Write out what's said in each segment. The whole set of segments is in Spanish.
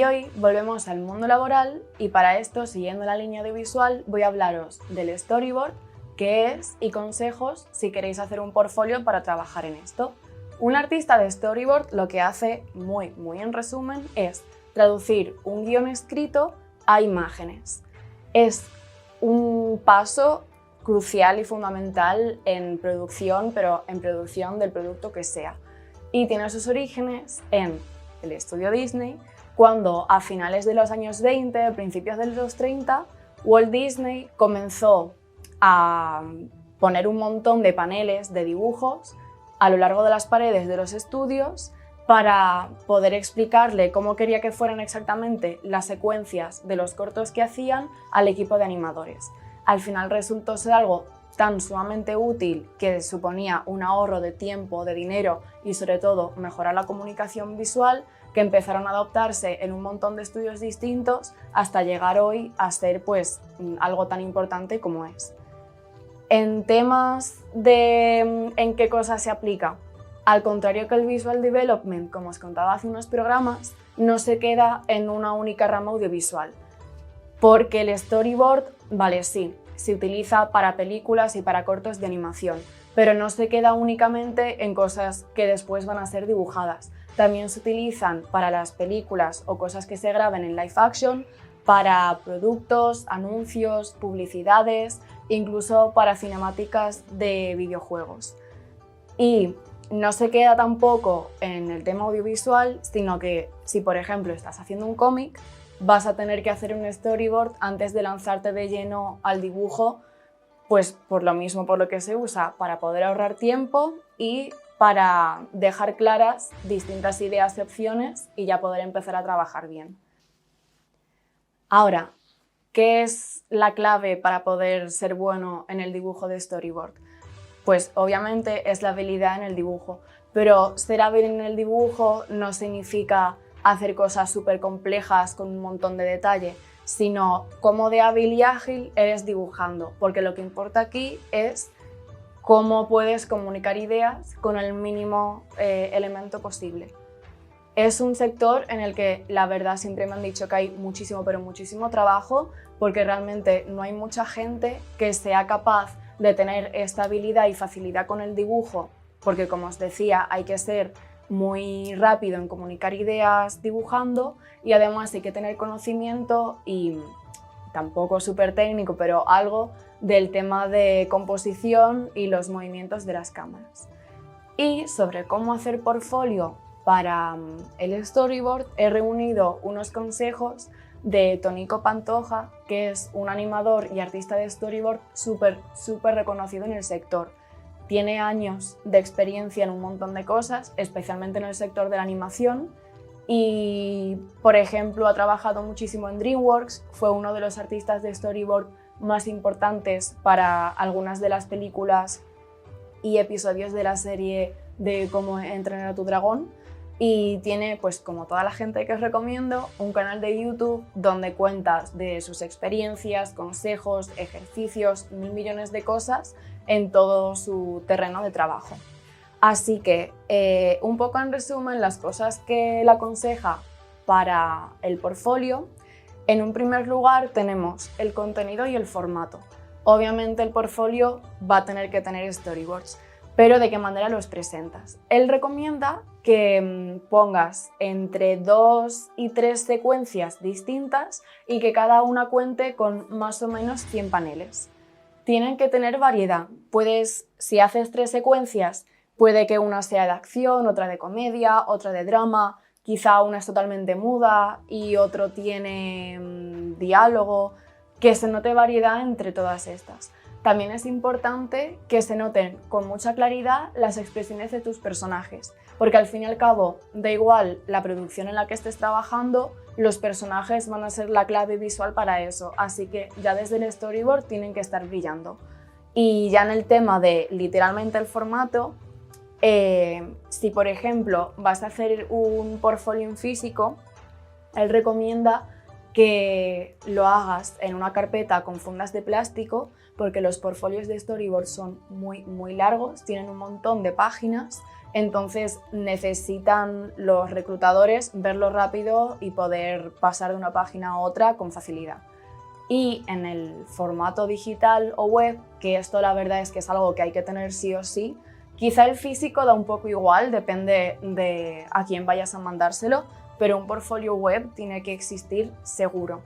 hoy volvemos al mundo laboral y para esto, siguiendo la línea audiovisual, voy a hablaros del storyboard, qué es y consejos si queréis hacer un portfolio para trabajar en esto. Un artista de storyboard lo que hace, muy en resumen, es traducir un guión escrito a imágenes. Es un paso crucial y fundamental en producción, pero en producción del producto que sea. Y tiene sus orígenes en el estudio Disney, cuando a finales de los años 20, principios de los 30, Walt Disney comenzó a poner un montón de paneles de dibujos a lo largo de las paredes de los estudios para poder explicarle cómo quería que fueran exactamente las secuencias de los cortos que hacían al equipo de animadores. Al final resultó ser algo tan sumamente útil que suponía un ahorro de tiempo, de dinero y sobre todo mejorar la comunicación visual, que empezaron a adoptarse en un montón de estudios distintos hasta llegar hoy a ser pues algo tan importante como es. En temas de en qué cosas se aplica, al contrario que el Visual Development, como os contaba hace unos programas, no se queda en una única rama audiovisual, porque el storyboard, vale, sí, se utiliza para películas y para cortos de animación, pero no se queda únicamente en cosas que después van a ser dibujadas. También se utilizan para las películas o cosas que se graben en live action, para productos, anuncios, publicidades, incluso para cinemáticas de videojuegos. Y no se queda tampoco en el tema audiovisual, sino que si por ejemplo estás haciendo un cómic, vas a tener que hacer un storyboard antes de lanzarte de lleno al dibujo, pues por lo mismo, por lo que se usa, para poder ahorrar tiempo y para dejar claras distintas ideas y opciones y ya poder empezar a trabajar bien. Ahora, ¿qué es la clave para poder ser bueno en el dibujo de storyboard? Pues obviamente es la habilidad en el dibujo, pero ser hábil en el dibujo no significa hacer cosas súper complejas con un montón de detalle, sino cómo de hábil y ágil eres dibujando, porque lo que importa aquí es cómo puedes comunicar ideas con el mínimo elemento posible. Es un sector en el que la verdad siempre me han dicho que hay muchísimo, pero muchísimo trabajo, porque realmente no hay mucha gente que sea capaz de tener esta habilidad y facilidad con el dibujo, porque como os decía, hay que ser muy rápido en comunicar ideas dibujando y además hay que tener conocimiento y tampoco súper técnico, pero algo del tema de composición y los movimientos de las cámaras. Y sobre cómo hacer portfolio para el storyboard he reunido unos consejos de Tonico Pantoja, que es un animador y artista de storyboard súper reconocido en el sector. Tiene años de experiencia en un montón de cosas, especialmente en el sector de la animación y, por ejemplo, ha trabajado muchísimo en DreamWorks, fue uno de los artistas de storyboard más importantes para algunas de las películas y episodios de la serie de Cómo entrenar a tu dragón y tiene, pues como toda la gente que os recomiendo, un canal de YouTube donde cuenta de sus experiencias, consejos, ejercicios, 1000 millones de cosas en todo su terreno de trabajo. Así que, un poco en resumen, las cosas que le aconseja para el portfolio. En un primer lugar tenemos el contenido y el formato. Obviamente el portfolio va a tener que tener storyboards, pero ¿de qué manera los presentas? Él recomienda que pongas entre 2 y 3 secuencias distintas y que cada una cuente con más o menos 100 paneles. Tienen que tener variedad. Si haces 3 secuencias, puede que una sea de acción, otra de comedia, otra de drama, quizá una es totalmente muda y otro tiene diálogo, que se note variedad entre todas estas. También es importante que se noten con mucha claridad las expresiones de tus personajes, porque al fin y al cabo, da igual la producción en la que estés trabajando, los personajes van a ser la clave visual para eso, así que ya desde el storyboard tienen que estar brillando. Y ya en el tema de literalmente el formato, si por ejemplo vas a hacer un portfolio en físico, él recomienda que lo hagas en una carpeta con fundas de plástico, porque los portfolios de storyboard son muy largos, tienen un montón de páginas, entonces necesitan los reclutadores verlo rápido y poder pasar de una página a otra con facilidad. Y en el formato digital o web, que esto la verdad es que es algo que hay que tener sí o sí, quizá el físico da un poco igual, depende de a quién vayas a mandárselo, pero un portfolio web tiene que existir seguro.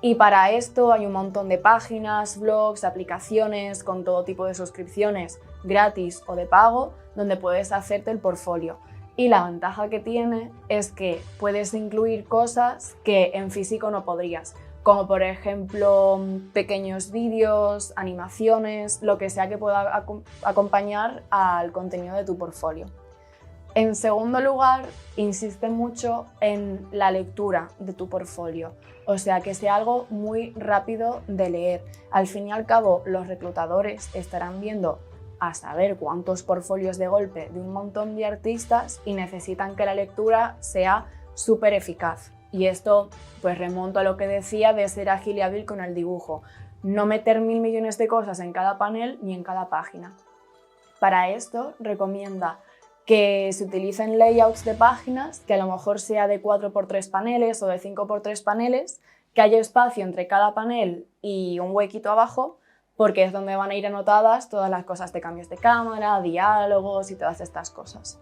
Y para esto hay un montón de páginas, blogs, aplicaciones con todo tipo de suscripciones gratis o de pago donde puedes hacerte el portfolio. Y la ventaja que tiene es que puedes incluir cosas que en físico no podrías, como por ejemplo pequeños vídeos, animaciones, lo que sea que pueda acompañar al contenido de tu portfolio. En segundo lugar, insiste mucho en la lectura de tu portfolio, o sea, que sea algo muy rápido de leer. Al fin y al cabo, los reclutadores estarán viendo a saber cuántos portfolios de golpe de un montón de artistas y necesitan que la lectura sea súper eficaz. Y esto pues remonto a lo que decía de ser ágil y hábil con el dibujo. No meter 1000 millones de cosas en cada panel ni en cada página. Para esto recomienda que se utilicen layouts de páginas, que a lo mejor sea de 4×3 paneles o de 5×3 paneles, que haya espacio entre cada panel y un huequito abajo, porque es donde van a ir anotadas todas las cosas de cambios de cámara, diálogos y todas estas cosas.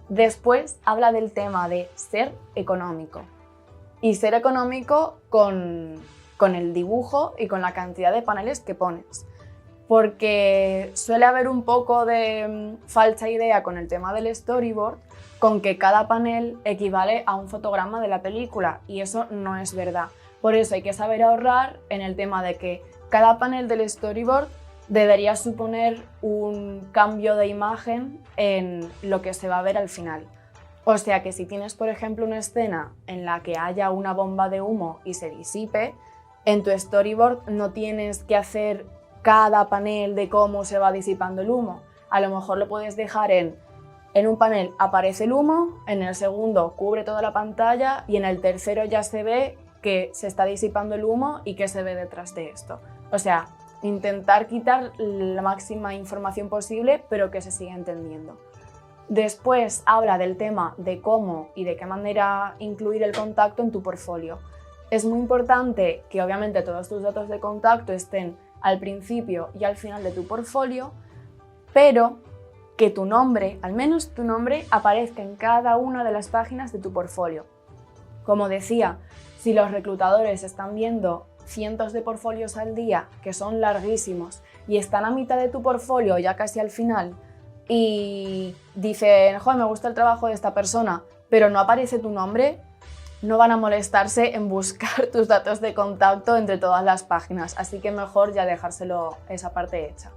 Después habla del tema de ser económico. Y ser económico con el dibujo y con la cantidad de paneles que pones. Porque suele haber un poco de falsa idea con el tema del storyboard, con que cada panel equivale a un fotograma de la película, y eso no es verdad. Por eso hay que saber ahorrar en el tema de que cada panel del storyboard debería suponer un cambio de imagen en lo que se va a ver al final. O sea que si tienes, por ejemplo, una escena en la que haya una bomba de humo y se disipe, en tu storyboard no tienes que hacer cada panel de cómo se va disipando el humo. A lo mejor lo puedes dejar en un panel aparece el humo, en el segundo cubre toda la pantalla y en el tercero ya se ve que se está disipando el humo y qué se ve detrás de esto. O sea, intentar quitar la máxima información posible, pero que se siga entendiendo. Después habla del tema de cómo y de qué manera incluir el contacto en tu portfolio. Es muy importante que obviamente todos tus datos de contacto estén al principio y al final de tu portfolio, pero que tu nombre, al menos tu nombre, aparezca en cada una de las páginas de tu portfolio. Como decía, si los reclutadores están viendo cientos de portfolios al día, que son larguísimos, y están a mitad de tu portfolio, ya casi al final, y dicen, joder, me gusta el trabajo de esta persona, pero no aparece tu nombre, no van a molestarse en buscar tus datos de contacto entre todas las páginas, así que mejor ya dejárselo esa parte hecha.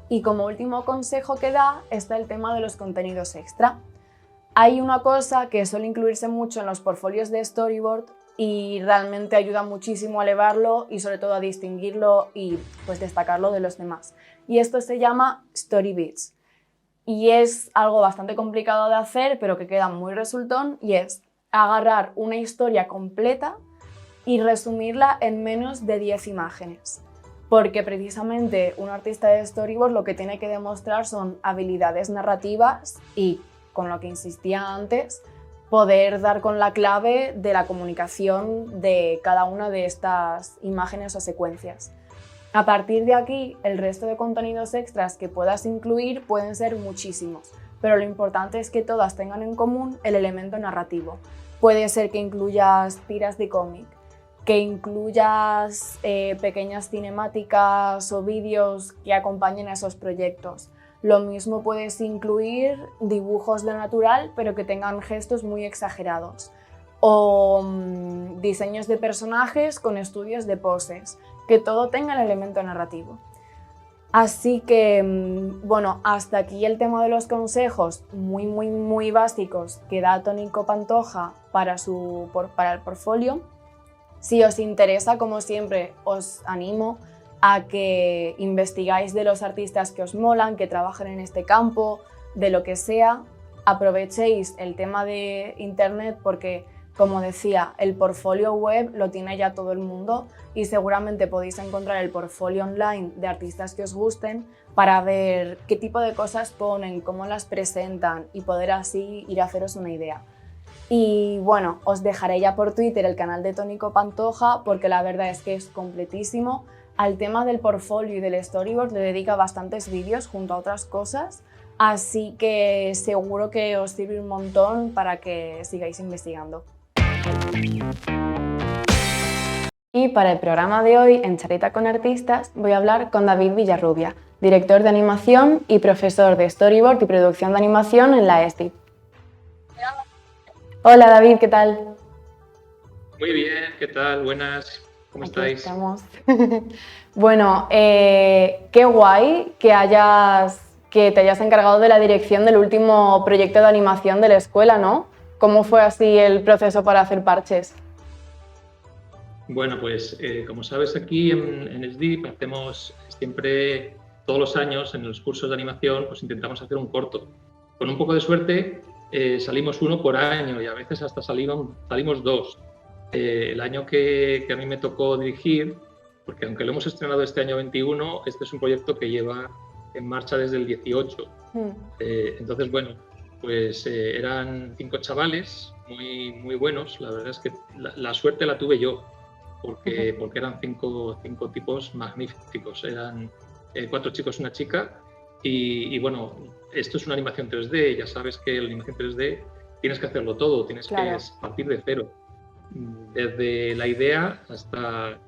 Y como último consejo que da está el tema de los contenidos extra. Hay una cosa que suele incluirse mucho en los portfolios de storyboard y realmente ayuda muchísimo a elevarlo y sobre todo a distinguirlo y pues destacarlo de los demás. Y esto se llama Story Beats. Y es algo bastante complicado de hacer, pero que queda muy resultón, y es agarrar una historia completa y resumirla en menos de 10 imágenes. Porque precisamente un artista de storyboard lo que tiene que demostrar son habilidades narrativas y, con lo que insistía antes, poder dar con la clave de la comunicación de cada una de estas imágenes o secuencias. A partir de aquí, el resto de contenidos extras que puedas incluir pueden ser muchísimos, pero lo importante es que todas tengan en común el elemento narrativo. Puede ser que incluyas tiras de cómic, que incluyas pequeñas cinemáticas o vídeos que acompañen a esos proyectos. Lo mismo puedes incluir dibujos de natural, pero que tengan gestos muy exagerados. O diseños de personajes con estudios de poses, que todo tenga el elemento narrativo. Así que, bueno, hasta aquí el tema de los consejos muy básicos que da Tónico Pantoja para el portfolio. Si os interesa, como siempre, os animo a que investigáis de los artistas que os molan, que trabajan en este campo, de lo que sea. Aprovechéis el tema de internet porque como decía, el portfolio web lo tiene ya todo el mundo y seguramente podéis encontrar el portfolio online de artistas que os gusten para ver qué tipo de cosas ponen, cómo las presentan y poder así ir a haceros una idea. Y bueno, os dejaré ya por Twitter el canal de Tónico Pantoja porque la verdad es que es completísimo. Al tema del portfolio y del storyboard le dedica bastantes vídeos junto a otras cosas, así que seguro que os sirve un montón para que sigáis investigando. Y para el programa de hoy, en Charleta con Artistas, voy a hablar con David Villarrubia, director de animación y profesor de storyboard y producción de animación en la ESDIP. Hola David, ¿qué tal? Muy bien, ¿qué tal? Buenas, ¿cómo Aquí estáis? estamos. Bueno, qué guay que te hayas encargado de la dirección del último proyecto de animación de la escuela, ¿no? ¿Cómo fue así el proceso para hacer parches? Bueno, pues como sabes, aquí en SDIP hacemos siempre, todos los años, en los cursos de animación, pues intentamos hacer un corto. Con un poco de suerte salimos uno por año y a veces hasta salimos dos. El año que a mí me tocó dirigir, porque aunque lo hemos estrenado este año 21, este es un proyecto que lleva en marcha desde el 18. Entonces, bueno, pues eran 5 chavales muy buenos. La verdad es que la suerte la tuve yo, porque eran cinco tipos magníficos. Eran 4 chicos y una chica. Y bueno, esto es una animación 3D. Ya sabes que la animación 3D tienes que hacerlo todo, tienes Claro. que partir de cero. Desde la idea hasta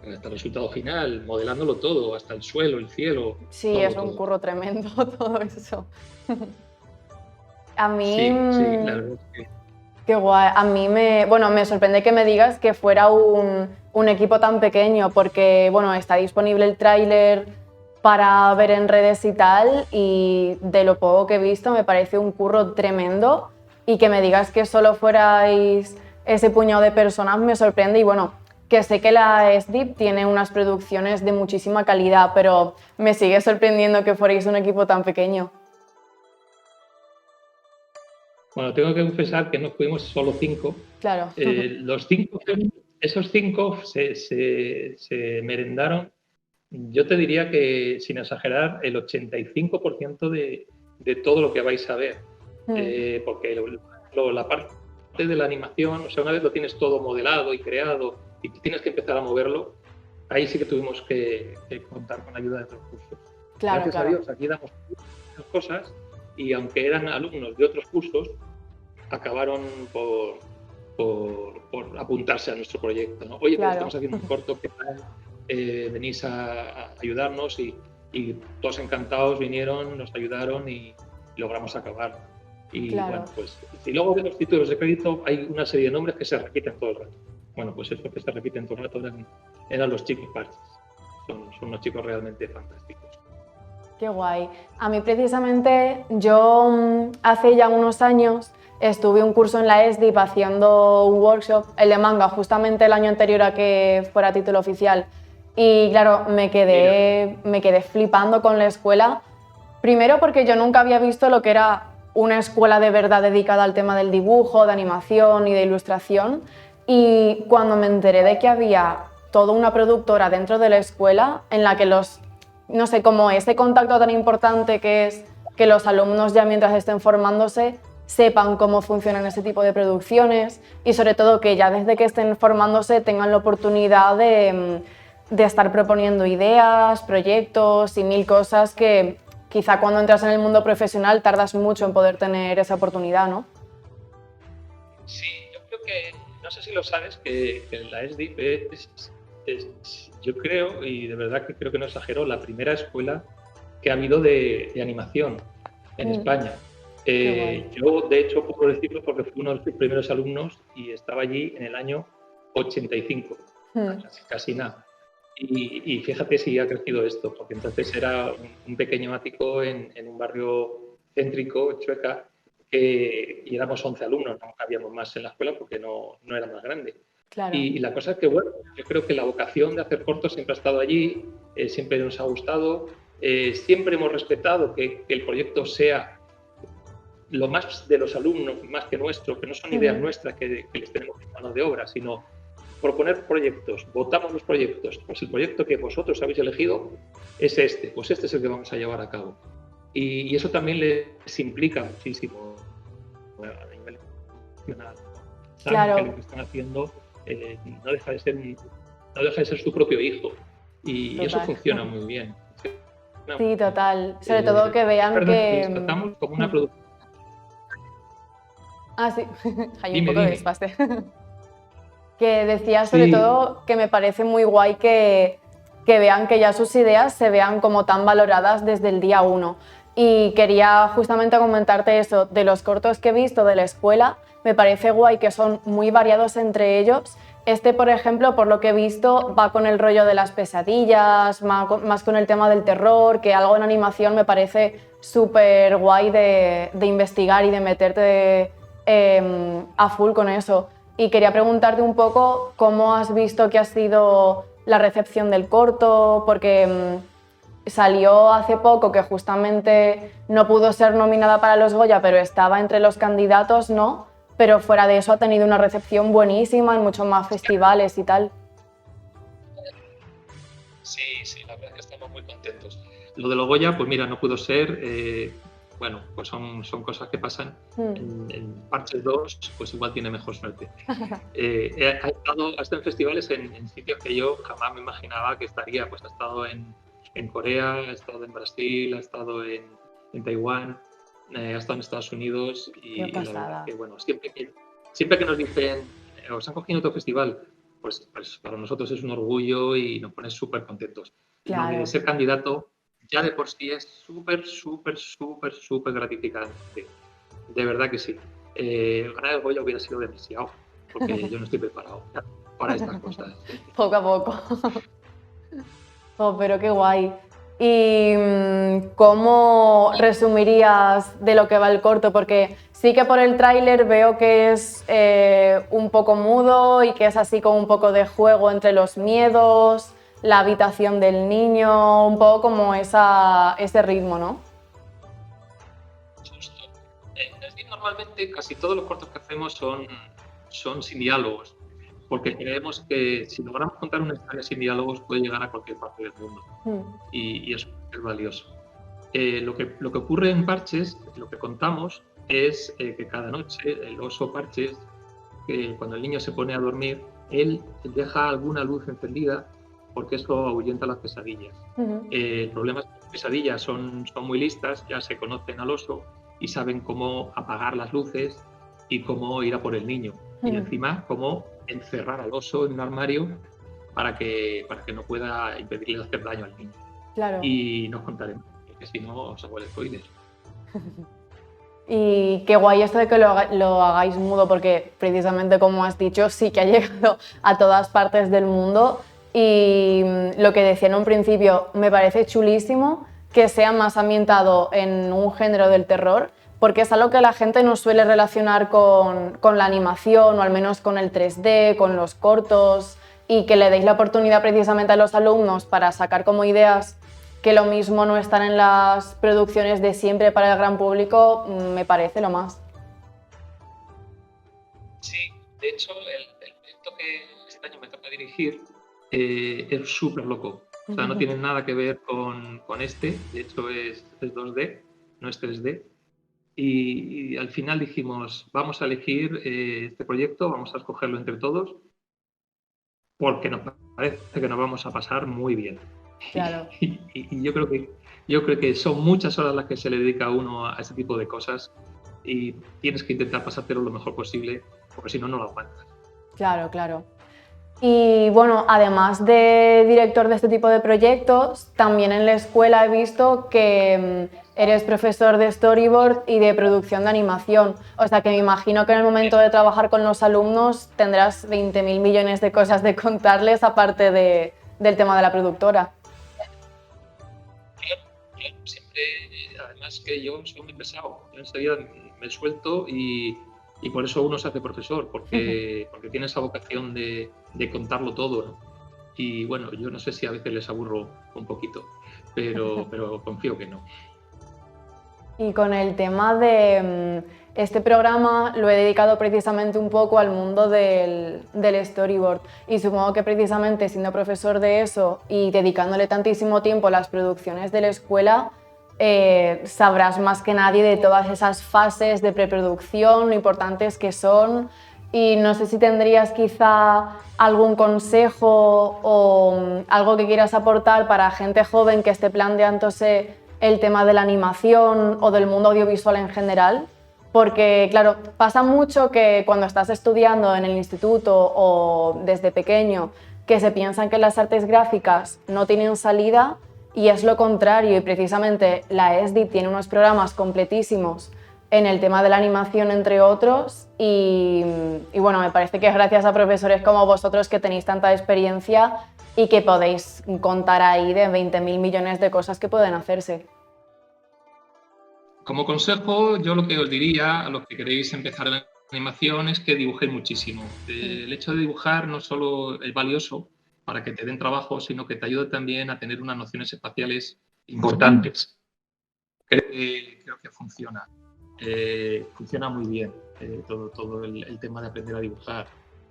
el resultado final, modelándolo todo, hasta el suelo, el cielo. Sí, todo, es un todo. curro tremendo todo eso. A mí, Sí, la verdad es que qué guay. A mí me sorprende que me digas que fuera un equipo tan pequeño porque, bueno, está disponible el tráiler para ver en redes y tal y de lo poco que he visto me parece un curro tremendo y que me digas que solo fuerais ese puñado de personas me sorprende y bueno, que sé que la SDIP tiene unas producciones de muchísima calidad, pero me sigue sorprendiendo que fuerais un equipo tan pequeño. Bueno, tengo que confesar que no fuimos solo 5. Claro. Los 5, esos 5 se merendaron, yo te diría que, sin exagerar, el 85% de todo lo que vais a ver. Porque la parte de la animación, o sea, una vez lo tienes todo modelado y creado y tienes que empezar a moverlo, ahí sí que tuvimos que contar con la ayuda de otros cursos. Claro, Gracias a Dios, aquí damos muchas cosas y aunque eran alumnos de otros cursos, acabaron por apuntarse a nuestro proyecto, ¿no? Oye, claro. estamos haciendo un corto, ¿qué tal? Venís a ayudarnos y todos encantados vinieron, nos ayudaron y logramos acabar. Y claro. Bueno, pues y luego de los títulos de crédito hay una serie de nombres que se repiten todo el rato. Bueno, pues eso que se repiten todo el rato eran los chicos parches. Son unos chicos realmente fantásticos. Qué guay. A mí precisamente, yo hace ya unos años estuve un curso en la ESDIP haciendo un workshop, el de manga, justamente el año anterior a que fuera título oficial. Y claro, me quedé flipando con la escuela. Primero porque yo nunca había visto lo que era una escuela de verdad dedicada al tema del dibujo, de animación y de ilustración. Y cuando me enteré de que había toda una productora dentro de la escuela en la que no sé, como ese contacto tan importante que es que los alumnos ya mientras estén formándose sepan cómo funcionan ese tipo de producciones y sobre todo que ya desde que estén formándose tengan la oportunidad de estar proponiendo ideas, proyectos y mil cosas que quizá cuando entras en el mundo profesional tardas mucho en poder tener esa oportunidad, ¿no? Sí, yo creo que, no sé si lo sabes, que la SDIP yo creo, y de verdad que creo que no exagero, la primera escuela que ha habido de animación en España. Yo, de hecho, puedo decirlo porque fui uno de los primeros alumnos y estaba allí en el año 85, casi nada. Y fíjate si ha crecido esto, porque entonces era un pequeño ático en un barrio céntrico, Chueca, y éramos 11 alumnos, no cabíamos más en la escuela porque no era más grande. Claro. Y la cosa es que, bueno, yo creo que la vocación de hacer cortos siempre ha estado allí, siempre nos ha gustado, siempre hemos respetado que el proyecto sea lo más de los alumnos, más que nuestro, que no son ideas nuestras que les tenemos en mano de obra, sino proponer proyectos, votamos los proyectos, pues el proyecto que vosotros habéis elegido es este, pues este es el que vamos a llevar a cabo. Y eso también les implica muchísimo a nivel nacional. Saben que lo que están haciendo no deja de ser su propio hijo. Y eso funciona muy bien. Sí, total. Sobre todo que vean que... Les tratamos como una producción. Sí, hay un Dime, poco de dime. desfase. Que decía sobre todo que me parece muy guay que vean que ya sus ideas se vean como tan valoradas desde el día 1. Y quería justamente comentarte eso, de los cortos que he visto de la escuela, me parece guay que son muy variados entre ellos. Este, por ejemplo, por lo que he visto, va con el rollo de las pesadillas, más con el tema del terror, que algo en animación me parece súper guay de investigar y de meterte a full con eso. Y quería preguntarte un poco cómo has visto que ha sido la recepción del corto, porque salió hace poco que justamente no pudo ser nominada para los Goya, pero estaba entre los candidatos, ¿no? Pero fuera de eso ha tenido una recepción buenísima en muchos más festivales y tal. Sí, la verdad es que estamos muy contentos. Lo de los Goya, pues mira, no pudo ser. Bueno, pues son cosas que pasan. En Parches 2, pues igual tiene mejor suerte. Ha estado en festivales en sitios que yo jamás me imaginaba que estaría. Pues ha estado en Corea, ha estado en Brasil, ha estado en Taiwán, ha estado en Estados Unidos y la verdad que, bueno, siempre que nos dicen, os han cogido otro festival, pues para nosotros es un orgullo y nos pone súper contentos. Claro. Lo de ser candidato ya de por sí es súper gratificante. De verdad que sí. Ganar el Goya hubiera sido demasiado, porque yo no estoy preparado para estas cosas. Poco a poco. Oh, pero qué guay. ¿Y cómo resumirías de lo que va el corto? Porque sí que por el tráiler veo que es un poco mudo y que es así como un poco de juego entre los miedos, la habitación del niño, un poco como ese ritmo, ¿no? Normalmente casi todos los cortos que hacemos son sin diálogos, porque creemos que si logramos contar una historia sin diálogos puede llegar a cualquier parte del mundo y eso es valioso. Lo que ocurre en Parches, lo que contamos es que cada noche el oso Parches, cuando el niño se pone a dormir, él deja alguna luz encendida porque eso ahuyenta las pesadillas. El problema es que las pesadillas son muy listas, ya se conocen al oso y saben cómo apagar las luces y cómo ir a por el niño. Y encima cómo encerrar al oso en un armario para que no pueda impedirle hacer daño al niño. Claro. Y nos contaremos, porque si no os hago el spoiler. Y qué guay esto de que lo hagáis mudo, porque precisamente como has dicho, sí que ha llegado a todas partes del mundo. Y lo que decía en un principio, me parece chulísimo que sea más ambientado en un género del terror, porque es algo que la gente no suele relacionar con la animación, o al menos con el 3D, con los cortos, y que le deis la oportunidad precisamente a los alumnos para sacar como ideas que lo mismo no están en las producciones de siempre para el gran público, me parece lo más. Sí, de hecho, el proyecto que este año me toca dirigir es súper loco. O sea, no tiene nada que ver con este, de hecho es 2D, no es 3D. Y al final dijimos, vamos a elegir este proyecto, vamos a escogerlo entre todos, porque nos parece que nos vamos a pasar muy bien. Claro. Y yo creo que son muchas horas las que se le dedica a uno a este tipo de cosas y tienes que intentar pasártelo lo mejor posible, porque si no, no lo aguantas. Claro, claro. Y bueno, además de director de este tipo de proyectos, también en la escuela he visto que eres profesor de storyboard y de producción de animación. O sea que me imagino que en el momento de trabajar con los alumnos tendrás 20.000 millones de cosas de contarles aparte del tema de la productora. Claro, siempre, además que yo soy muy pesado, yo enseguida me suelto y por eso uno se hace profesor, porque tiene esa vocación de contarlo todo, ¿no? Y bueno, yo no sé si a veces les aburro un poquito, pero confío que no. Y con el tema de este programa lo he dedicado precisamente un poco al mundo del storyboard, y supongo que precisamente siendo profesor de eso y dedicándole tantísimo tiempo a las producciones de la escuela, sabrás más que nadie de todas esas fases de preproducción, lo importantes que son. Y no sé si tendrías quizá algún consejo o algo que quieras aportar para gente joven que esté planteándose el tema de la animación o del mundo audiovisual en general, porque claro, pasa mucho que cuando estás estudiando en el instituto o desde pequeño, que se piensan que las artes gráficas no tienen salida, y es lo contrario, y precisamente la ESDI tiene unos programas completísimos en el tema de la animación, entre otros, y bueno, me parece que es gracias a profesores como vosotros que tenéis tanta experiencia y que podéis contar ahí de 20.000 millones de cosas que pueden hacerse. Como consejo, yo lo que os diría a los que queréis empezar en la animación es que dibujéis muchísimo. El hecho de dibujar no solo es valioso para que te den trabajo, sino que te ayuda también a tener unas nociones espaciales importantes. Creo que funciona. Funciona muy bien todo el tema de aprender a dibujar.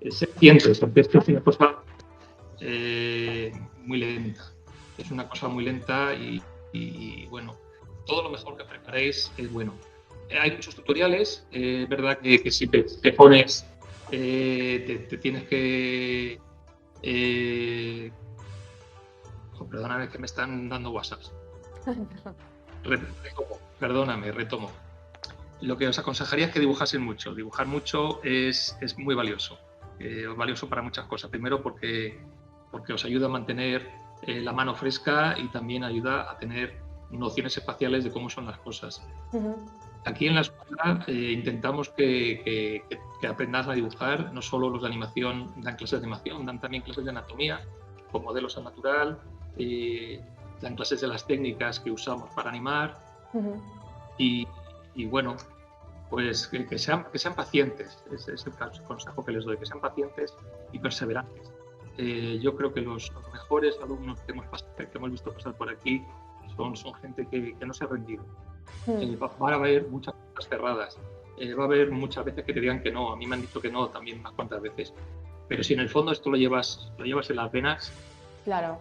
Ser pacientes, porque esto es una cosa muy lenta. Es una cosa muy lenta y bueno, todo lo mejor que preparéis es bueno. Hay muchos tutoriales, es verdad que si te pones, te tienes que... perdóname que me están dando WhatsApps. Retomo. Lo que os aconsejaría es que dibujasen mucho. Dibujar mucho es muy valioso. Valioso para muchas cosas. Primero porque os ayuda a mantener la mano fresca y también ayuda a tener nociones espaciales de cómo son las cosas. Aquí en la escuela intentamos que aprendáis a dibujar. No solo los de animación dan clases de animación, dan también clases de anatomía, con modelos al natural, dan clases de las técnicas que usamos para animar. Y bueno, pues que sean pacientes. Es el consejo que les doy, que sean pacientes y perseverantes. Yo creo que los mejores alumnos que hemos visto pasar por aquí son gente que no se ha rendido. Va a haber muchas puertas cerradas, va a haber muchas veces que te digan que no. A mí me han dicho que no también unas cuantas veces, pero si en el fondo esto lo llevas en las venas, claro,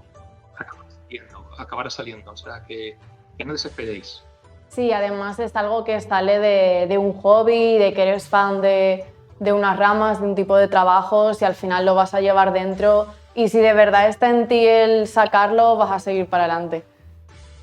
acabará saliendo. O sea, que no desesperéis. Sí, además es algo que sale de un hobby, de que eres fan de unas ramas, de un tipo de trabajos, y al final lo vas a llevar dentro, y si de verdad está en ti el sacarlo, vas a seguir para adelante.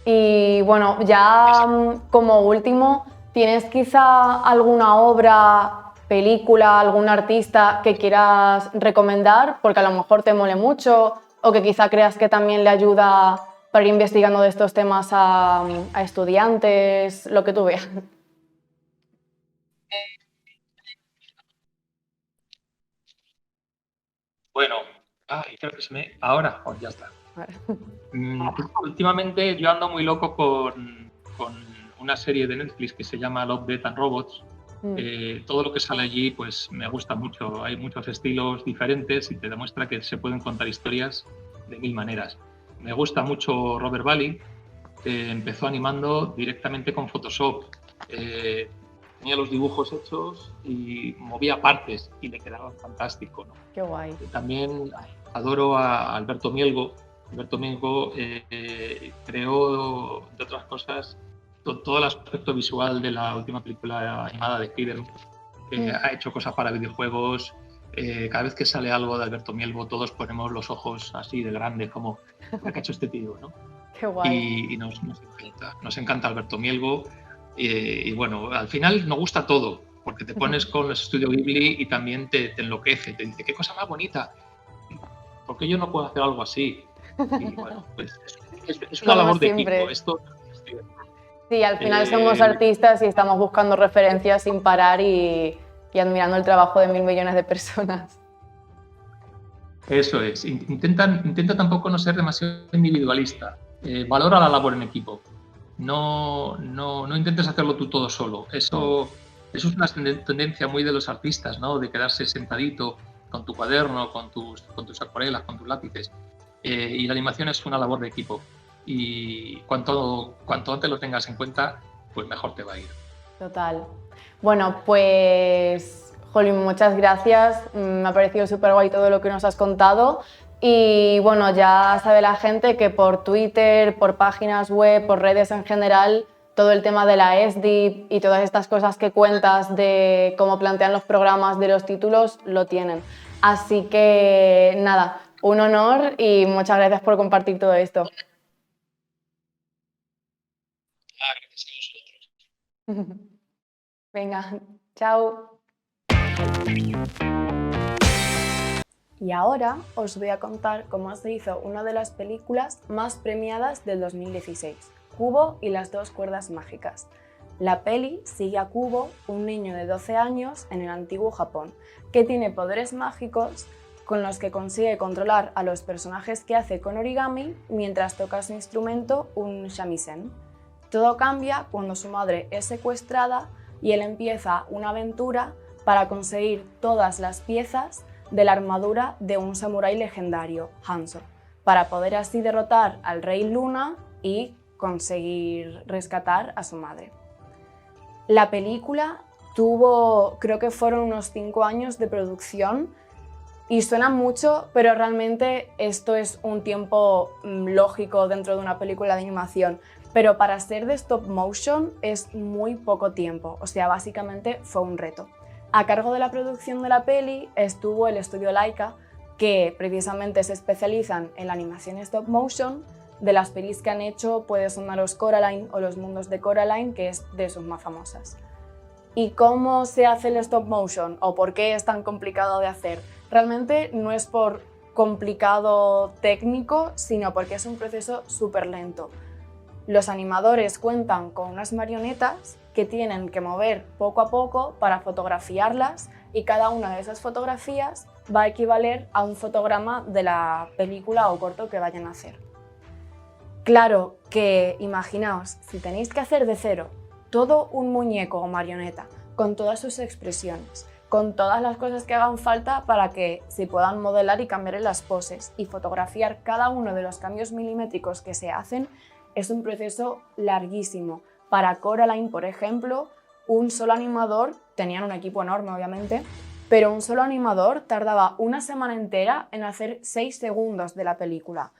Y bueno, ya como último, ¿tienes quizá alguna obra, película, algún artista que quieras recomendar? Porque a lo mejor te mole mucho, o que quizá creas que también le ayuda para ir investigando de estos temas a estudiantes, lo que tú veas. Bueno, creo que ahora, ya está. Últimamente yo ando muy loco con una serie de Netflix que se llama Love, Death and Robots. Todo lo que sale allí pues me gusta mucho. Hay muchos estilos diferentes y te demuestra que se pueden contar historias de mil maneras. Me gusta mucho Robert Valley, que empezó animando directamente con Photoshop. Tenía los dibujos hechos y movía partes y le quedaban fantástico, ¿no? Qué guay. También adoro a Alberto Mielgo. Alberto Mielgo creó, de otras cosas, todo el aspecto visual de la última película animada de Spider-Man. Ha hecho cosas para videojuegos. Cada vez que sale algo de Alberto Mielgo, todos ponemos los ojos así de grandes, como ¿qué ha hecho este tío, no? Qué guay. Y nos encanta Alberto Mielgo. Y bueno, al final nos gusta todo, porque te pones con los estudios Ghibli y también te enloquece, te dice, qué cosa más bonita, ¿por qué yo no puedo hacer algo así? Y bueno, pues es una labor de equipo. Esto, sí, al final somos artistas y estamos buscando referencias sin parar y admirando el trabajo de 1.000 millones de personas. Eso es. Intenta tampoco no ser demasiado individualista. Valora la labor en equipo. No intentes hacerlo tú todo solo. Eso es una tendencia muy de los artistas, ¿no? De quedarse sentadito con tu cuaderno, con tus acuarelas, con tus lápices. Y la animación es una labor de equipo. Y cuanto antes lo tengas en cuenta, pues mejor te va a ir. Total. Bueno, pues, Jolín, muchas gracias. Me ha parecido súper guay todo lo que nos has contado. Y bueno, ya sabe la gente que por Twitter, por páginas web, por redes en general, todo el tema de la SDIP y todas estas cosas que cuentas de cómo plantean los programas de los títulos, lo tienen. Así que nada, un honor y muchas gracias por compartir todo esto. Gracias a vosotros. Venga, chao. Y ahora os voy a contar cómo se hizo una de las películas más premiadas del 2016, Kubo y las dos cuerdas mágicas. La peli sigue a Kubo, un niño de 12 años en el antiguo Japón, que tiene poderes mágicos con los que consigue controlar a los personajes que hace con origami mientras toca su instrumento, un shamisen. Todo cambia cuando su madre es secuestrada y él empieza una aventura para conseguir todas las piezas de la armadura de un samurái legendario, Hanzo, para poder así derrotar al rey Luna y conseguir rescatar a su madre. La película tuvo, creo que fueron unos 5 años de producción y suena mucho, pero realmente esto es un tiempo lógico dentro de una película de animación. Pero para ser de stop motion es muy poco tiempo, o sea, básicamente fue un reto. A cargo de la producción de la peli estuvo el estudio Laika, que precisamente se especializan en la animación stop motion. De las pelis que han hecho puede sonaros Coraline o Los mundos de Coraline, que es de sus más famosas. ¿Y cómo se hace el stop motion o por qué es tan complicado de hacer? Realmente no es por complicado técnico, sino porque es un proceso súper lento. Los animadores cuentan con unas marionetas que tienen que mover poco a poco para fotografiarlas y cada una de esas fotografías va a equivaler a un fotograma de la película o corto que vayan a hacer. Claro que imaginaos, si tenéis que hacer de cero todo un muñeco o marioneta con todas sus expresiones, con todas las cosas que hagan falta para que se puedan modelar y cambiar en las poses y fotografiar cada uno de los cambios milimétricos que se hacen, es un proceso larguísimo. Para Coraline, por ejemplo, un solo animador, tenían un equipo enorme obviamente, pero un solo animador tardaba una semana entera en hacer 6 segundos de la película.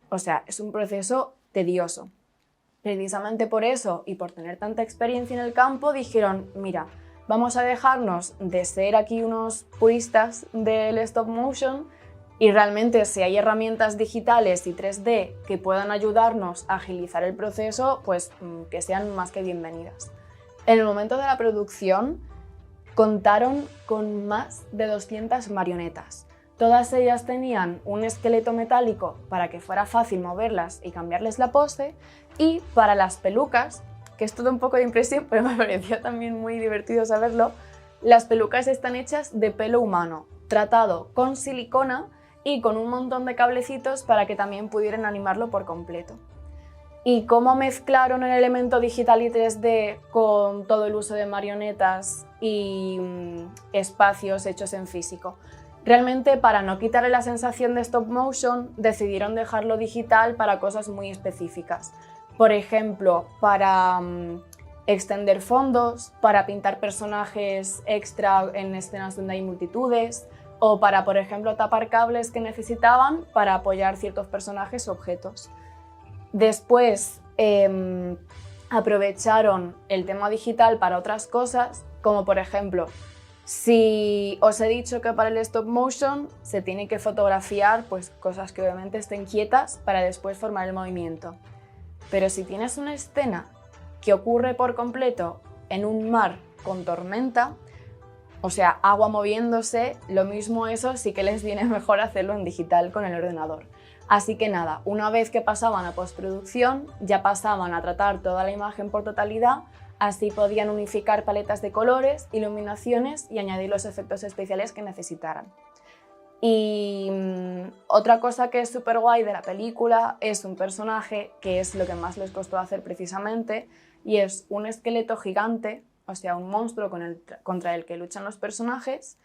O sea, es un proceso tedioso. Precisamente por eso y por tener tanta experiencia en el campo dijeron, mira, vamos a dejarnos de ser aquí unos puristas del stop motion y realmente si hay herramientas digitales y 3D que puedan ayudarnos a agilizar el proceso, pues que sean más que bienvenidas. En el momento de la producción contaron con más de 200 marionetas. Todas ellas tenían un esqueleto metálico para que fuera fácil moverlas y cambiarles la pose, y para las pelucas, que es todo un poco de impresión, pero me pareció también muy divertido saberlo, las pelucas están hechas de pelo humano, tratado con silicona y con un montón de cablecitos para que también pudieran animarlo por completo. ¿Y cómo mezclaron el elemento digital y 3D con todo el uso de marionetas y espacios hechos en físico? Realmente, para no quitarle la sensación de stop motion, decidieron dejarlo digital para cosas muy específicas. Por ejemplo, para extender fondos, para pintar personajes extra en escenas donde hay multitudes, o para, por ejemplo, tapar cables que necesitaban para apoyar ciertos personajes o objetos. Después aprovecharon el tema digital para otras cosas, como por ejemplo, si os he dicho que para el stop motion se tiene que fotografiar pues, cosas que obviamente estén quietas para después formar el movimiento. Pero si tienes una escena que ocurre por completo en un mar con tormenta, o sea, agua moviéndose, lo mismo eso sí que les viene mejor hacerlo en digital con el ordenador. Así que nada, una vez que pasaban a postproducción, ya pasaban a tratar toda la imagen por totalidad, así podían unificar paletas de colores, iluminaciones y añadir los efectos especiales que necesitaran. Y otra cosa que es súper guay de la película es un personaje que es lo que más les costó hacer precisamente, y es un esqueleto gigante, o sea, un monstruo contra el que luchan los personajes,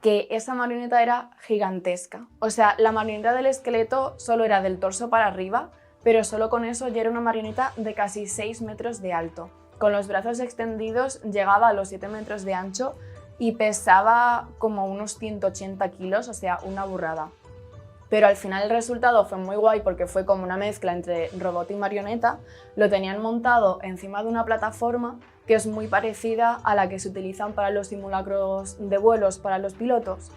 que esa marioneta era gigantesca. O sea, la marioneta del esqueleto solo era del torso para arriba, pero solo con eso ya era una marioneta de casi 6 metros de alto. con los brazos extendidos llegaba a los 7 metros de ancho y pesaba como unos 180 kilos, o sea, una burrada. Pero al final el resultado fue muy guay porque fue como una mezcla entre robot y marioneta. Lo tenían montado encima de una plataforma que es muy parecida a la que se utilizan para los simulacros de vuelos para los pilotos.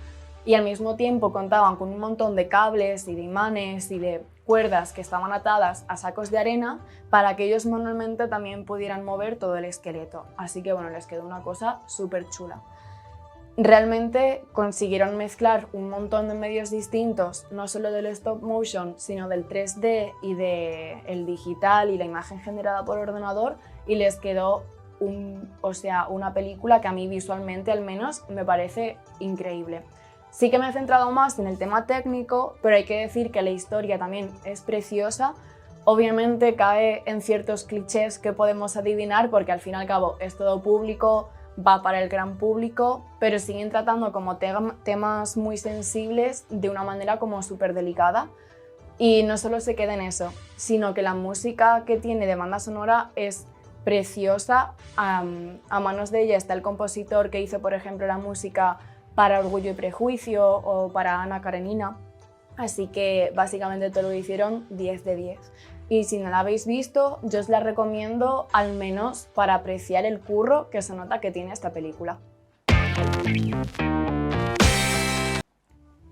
Y al mismo tiempo contaban con un montón de cables y de imanes y de cuerdas que estaban atadas a sacos de arena para que ellos manualmente también pudieran mover todo el esqueleto. Así que bueno, les quedó una cosa súper chula. Realmente consiguieron mezclar un montón de medios distintos, no solo del stop motion, sino del 3D y del digital y la imagen generada por ordenador, y les quedó una película que a mí visualmente al menos me parece increíble. Sí que me he centrado más en el tema técnico, pero hay que decir que la historia también es preciosa. Obviamente cae en ciertos clichés que podemos adivinar porque al fin y al cabo es todo público, va para el gran público, pero siguen tratando como temas muy sensibles de una manera como súper delicada. Y no solo se queda en eso, sino que la música que tiene de banda sonora es preciosa. A manos de ella está el compositor que hizo, por ejemplo, la música para Orgullo y Prejuicio o para Ana Karenina. Así que básicamente todo lo hicieron 10 de 10. Y si no la habéis visto, yo os la recomiendo al menos para apreciar el curro que se nota que tiene esta película.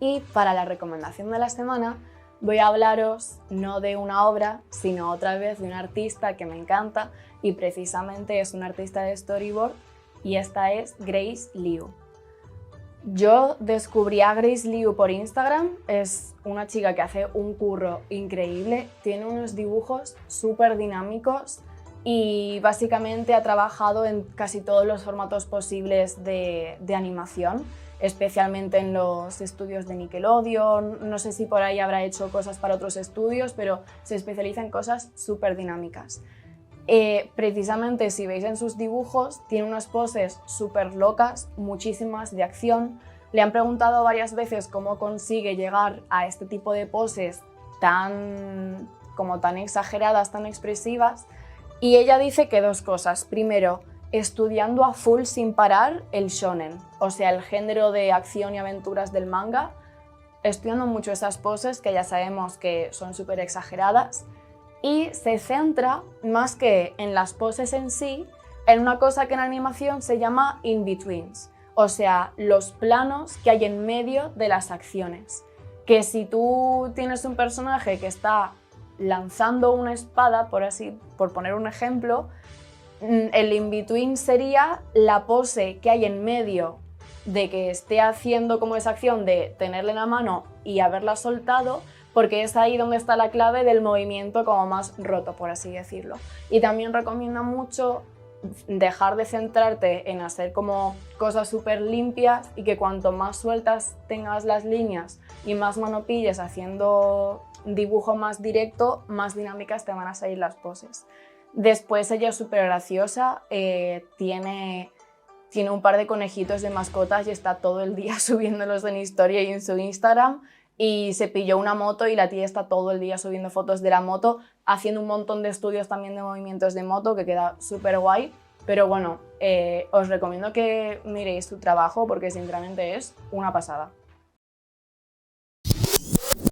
Y para la recomendación de la semana voy a hablaros no de una obra, sino otra vez de un artista que me encanta y precisamente es un artista de storyboard y esta es Grace Liu. Yo descubrí a Grace Liu por Instagram, es una chica que hace un curro increíble, tiene unos dibujos súper dinámicos y básicamente ha trabajado en casi todos los formatos posibles de animación, especialmente en los estudios de Nickelodeon. No sé si por ahí habrá hecho cosas para otros estudios, pero se especializa en cosas súper dinámicas. Precisamente si veis en sus dibujos tiene unas poses súper locas, muchísimas de acción. Le han preguntado varias veces cómo consigue llegar a este tipo de poses tan exageradas, tan expresivas, y ella dice que dos cosas. Primero, estudiando a full sin parar el shonen, o sea, el género de acción y aventuras del manga, estudiando mucho esas poses que ya sabemos que son súper exageradas. Y se centra, más que en las poses en sí, en una cosa que en animación se llama in-betweens, o sea, los planos que hay en medio de las acciones. Que si tú tienes un personaje que está lanzando una espada, por poner un ejemplo, el in-between sería la pose que hay en medio de que esté haciendo como esa acción de tenerla en la mano y haberla soltado, porque es ahí donde está la clave del movimiento como más roto, por así decirlo. Y también recomienda mucho dejar de centrarte en hacer como cosas súper limpias y que cuanto más sueltas tengas las líneas y más mano pilles haciendo dibujo más directo, más dinámicas te van a salir las poses. Después ella es súper graciosa, tiene un par de conejitos de mascotas y está todo el día subiéndolos en historia y en su Instagram. Y se pilló una moto y la tía está todo el día subiendo fotos de la moto, haciendo un montón de estudios también de movimientos de moto, que queda súper guay. Pero bueno, os recomiendo que miréis su trabajo porque sinceramente es una pasada.